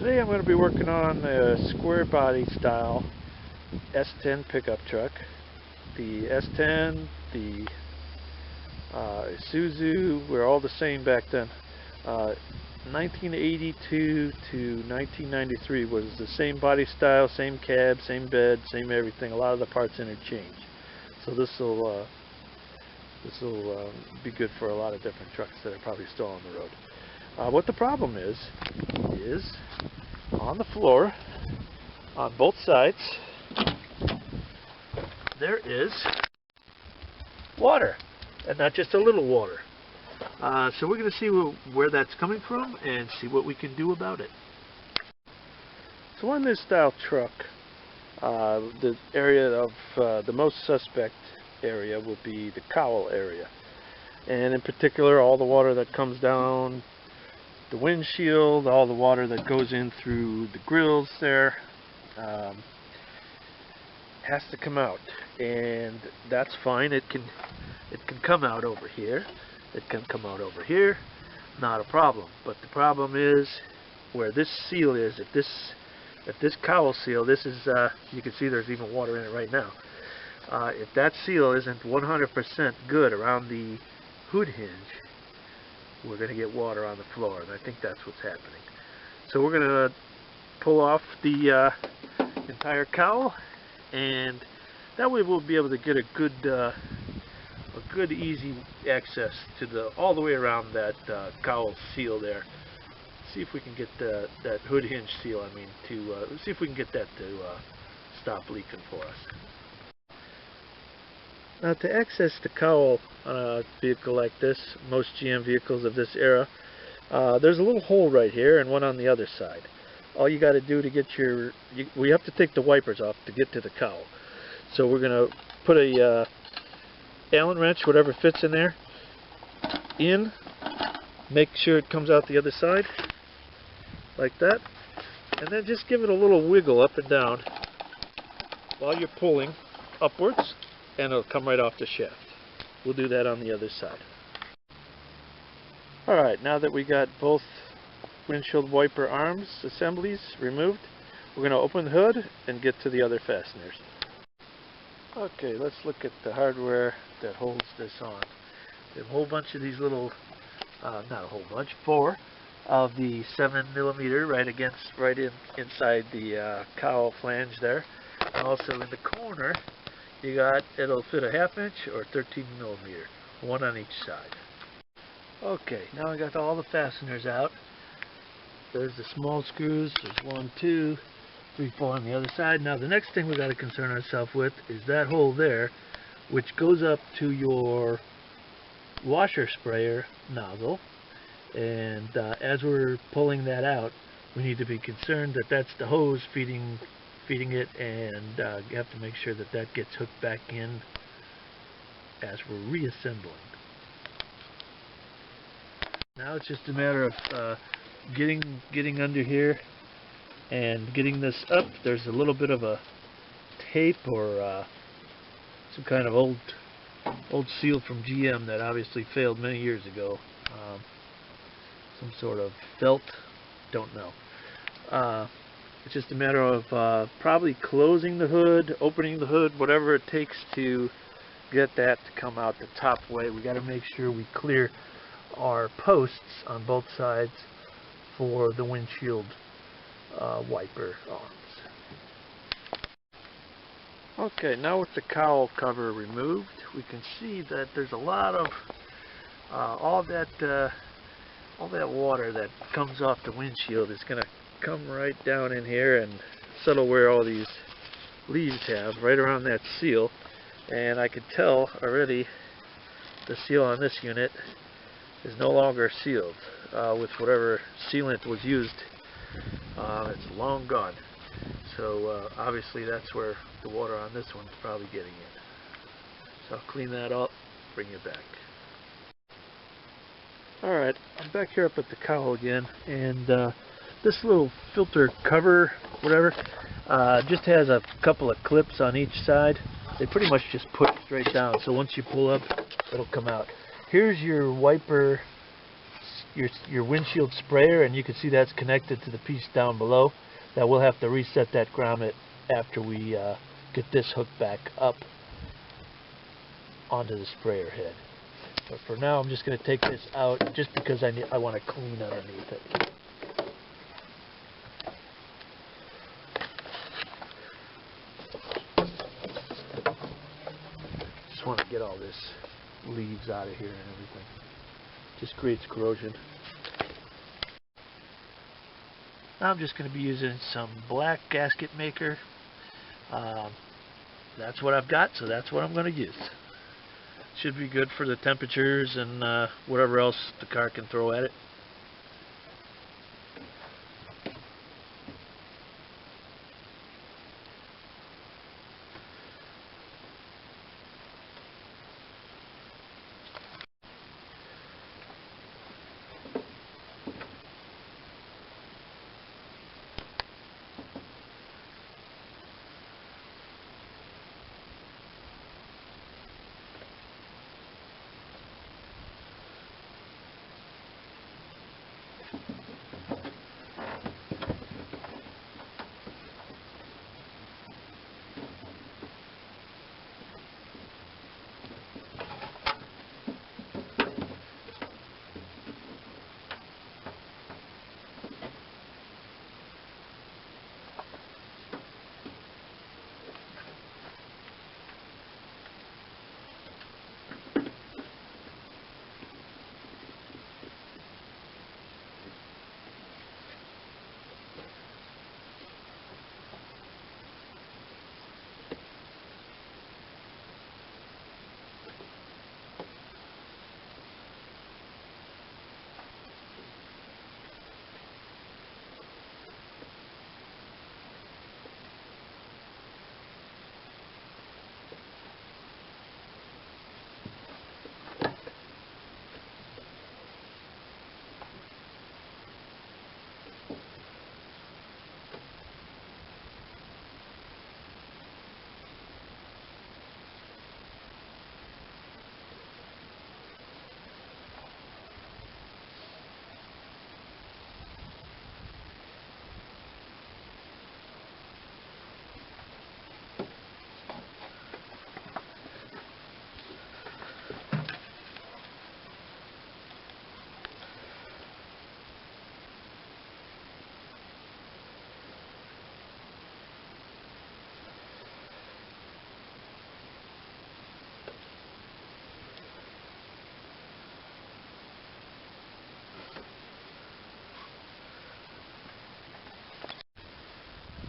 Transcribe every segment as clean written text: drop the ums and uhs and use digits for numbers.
Today I'm going to be working on a square body style S10 pickup truck. The S10, the Isuzu were all the same back then. 1982 to 1993 was the same body style, same cab, same bed, same everything. A lot of the parts interchange. So this will be good for a lot of different trucks that are probably still on the road. What the problem is on the floor, on both sides, there is water, and not just a little water. So we're going to see where that's coming from and see what we can do about it. So on this style truck, the area of the most suspect area will be the cowl area, and in particular all the water that comes down the windshield, all the water that goes in through the grills there has to come out, and that's fine. It can come out over here, it can come out over here, not a problem. But the problem is where this seal is. If this cowl seal, this is you can see there's even water in it right now. If that seal isn't 100% good around the hood hinge, we're going to get water on the floor, and I think that's what's happening. So we're going to pull off the entire cowl, and that way we'll be able to get a good easy access to all the way around that cowl seal there. See if we can get that hood hinge seal, to see if we can get that to stop leaking for us. Now, to access the cowl on a vehicle like this, most GM vehicles of this era, there's a little hole right here and one on the other side. All you got to do to get we have to take the wipers off to get to the cowl. So we're going to put a Allen wrench, whatever fits in there, in, make sure it comes out the other side, like that, and then just give it a little wiggle up and down while you're pulling upwards, and it'll come right off the shaft. We'll do that on the other side. Alright, now that we got both windshield wiper arms assemblies removed, we're going to open the hood and get to the other fasteners. Okay, let's look at the hardware that holds this on. There's a whole bunch of these little, not a whole bunch, 4 of the 7mm right inside the cowl flange there. And also in the corner, you got, it'll fit a 1/2 inch or 13mm, one on each side. Okay, now I got all the fasteners out. There's the small screws. There's 1, 2, 3, 4 on the other side. Now the next thing we got to concern ourselves with is that hole there, which goes up to your washer sprayer nozzle. And as we're pulling that out, we need to be concerned that that's the hose feeding it, and you have to make sure that that gets hooked back in as we're reassembling. Now it's just a matter of getting under here and getting this up. There's a little bit of a tape or some kind of old seal from GM that obviously failed many years ago. Some sort of felt, don't know. It's just a matter of probably closing the hood, opening the hood, whatever it takes to get that to come out the top way. We got to make sure we clear our posts on both sides for the windshield wiper arms. Okay, now with the cowl cover removed, we can see that there's a lot of all that water that comes off the windshield is going to come right down in here and settle where all these leaves have, right around that seal. And I can tell already the seal on this unit is no longer sealed with whatever sealant was used. It's long gone. So obviously that's where the water on this one's probably getting in. So I'll clean that up, bring it back. Alright, I'm back here up at the cowl again, and this little filter cover, whatever, just has a couple of clips on each side. They pretty much just put straight down, so once you pull up, it'll come out. Here's your wiper your windshield sprayer, and you can see that's connected to the piece down below. That we'll have to reset that grommet after we get this hooked back up onto the sprayer head. But for now, I'm just going to take this out just because I want to clean underneath it. Just want to get all this leaves out of here and everything. Just creates corrosion. Now I'm just going to be using some black gasket maker. That's what I've got, so that's what I'm going to use. Should be good for the temperatures and whatever else the car can throw at it.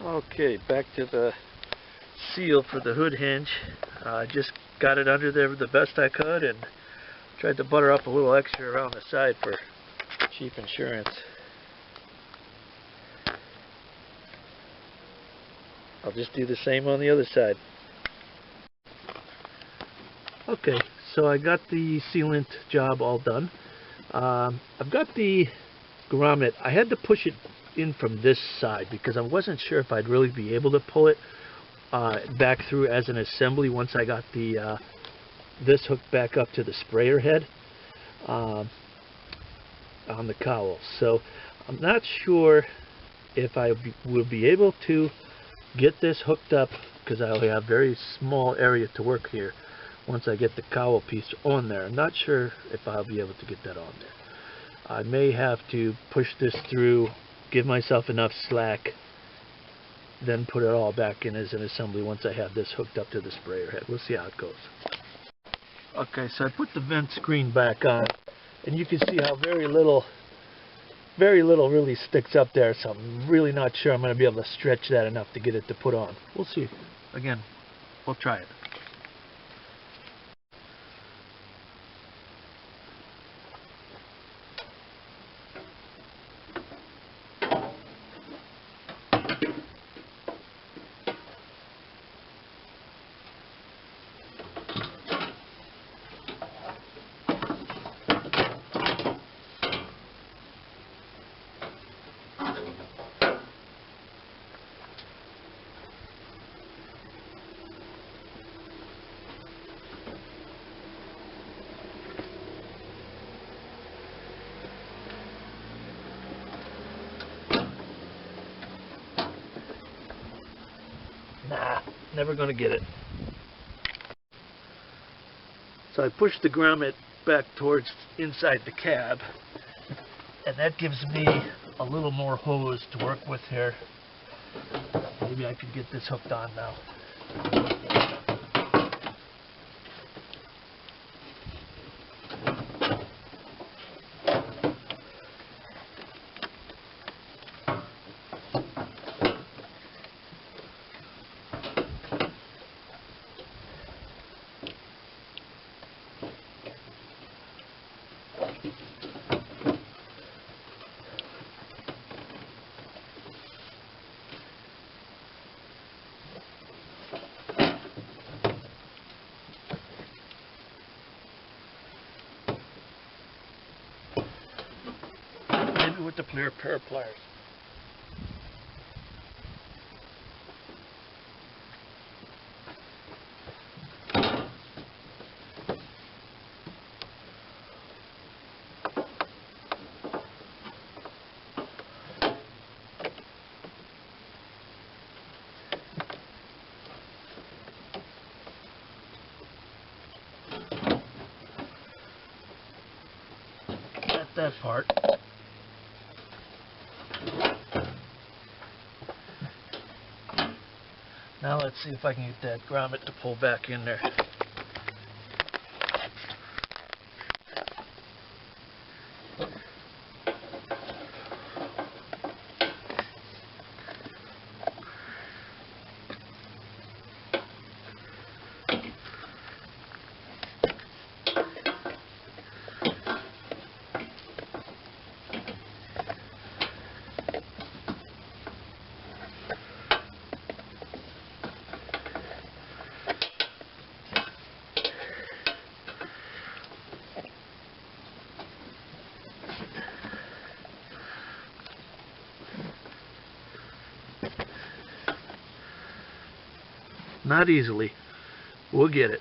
Okay, back to the seal for the hood hinge. Just got it under there the best I could and tried to butter up a little extra around the side for cheap insurance. I'll just do the same on the other side. Okay, so I got the sealant job all done. I've got the grommet. I had to push it in from this side because I wasn't sure if I'd really be able to pull it back through as an assembly once I got the this hooked back up to the sprayer head on the cowl. So I'm not sure if I will be able to get this hooked up because I only have a very small area to work here once I get the cowl piece on there. I'm not sure if I'll be able to get that on there. I may have to push this through, give myself enough slack, then put it all back in as an assembly once I have this hooked up to the sprayer head. We'll see how it goes. Okay, so I put the vent screen back on, and you can see how very little really sticks up there, so I'm really not sure I'm going to be able to stretch that enough to get it to put on. We'll see. Again, we'll try it. Nah, never gonna get it. So I push the grommet back towards inside the cab, and that gives me a little more hose to work with here. Maybe I could get this hooked on now. With the pair of pliers. Got that part. Now let's see if I can get that grommet to pull back in there. Not easily. We'll get it.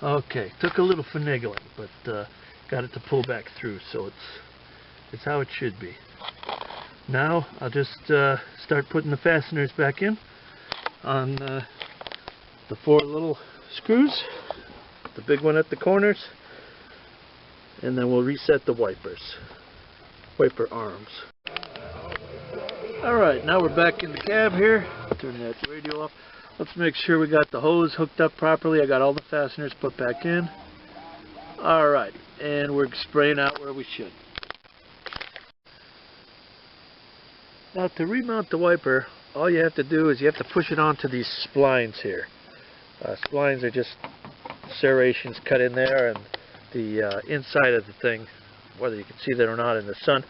Okay, took a little finagling, but got it to pull back through, so it's how it should be. Now I'll just start putting the fasteners back in on the 4 little screws, the big one at the corners, and then we'll reset the wiper arms. Alright, now we're back in the cab here. Turn that radio off. Let's make sure we got the hose hooked up properly. I got all the fasteners put back in. Alright, and we're spraying out where we should. Now to remount the wiper, all you have to do is you have to push it onto these splines here. Splines are just serrations cut in there, and the inside of the thing, whether you can see that or not in the sun,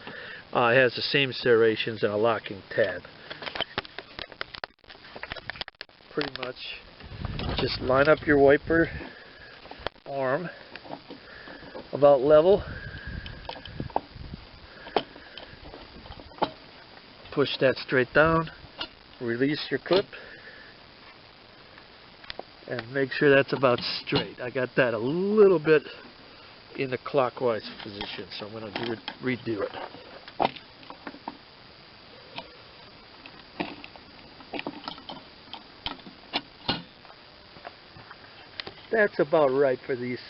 has the same serrations and a locking tab. Pretty much just line up your wiper arm about level, push that straight down, release your clip, and make sure that's about straight. I got that a little bit in the clockwise position, so I'm going to redo it. That's about right for these.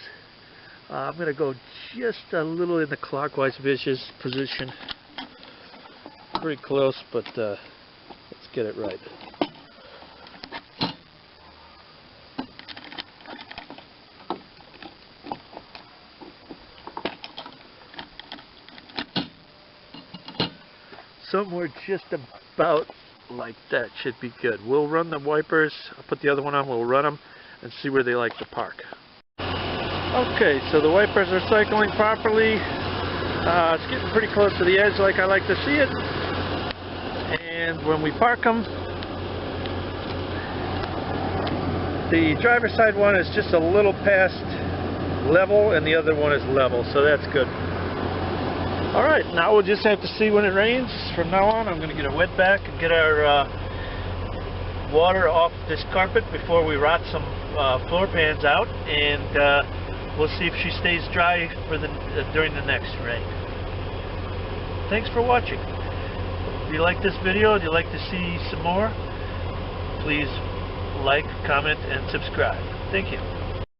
I'm going to go just a little in the clockwise position. Pretty close, but let's get it right. Somewhere just about like that should be good. We'll run the wipers. I'll put the other one on. We'll run them and see where they like to park. Okay, so the wipers are cycling properly. It's getting pretty close to the edge like I like to see it. And when we park them, the driver's side one is just a little past level and the other one is level, so that's good. Alright, now we'll just have to see when it rains. From now on, I'm going to get a wet back and get our water off this carpet before we rot some floor pans out, and we'll see if she stays dry for during the next rain. Thanks for watching. If you like this video, if you'd like to see some more, please like, comment, and subscribe. Thank you.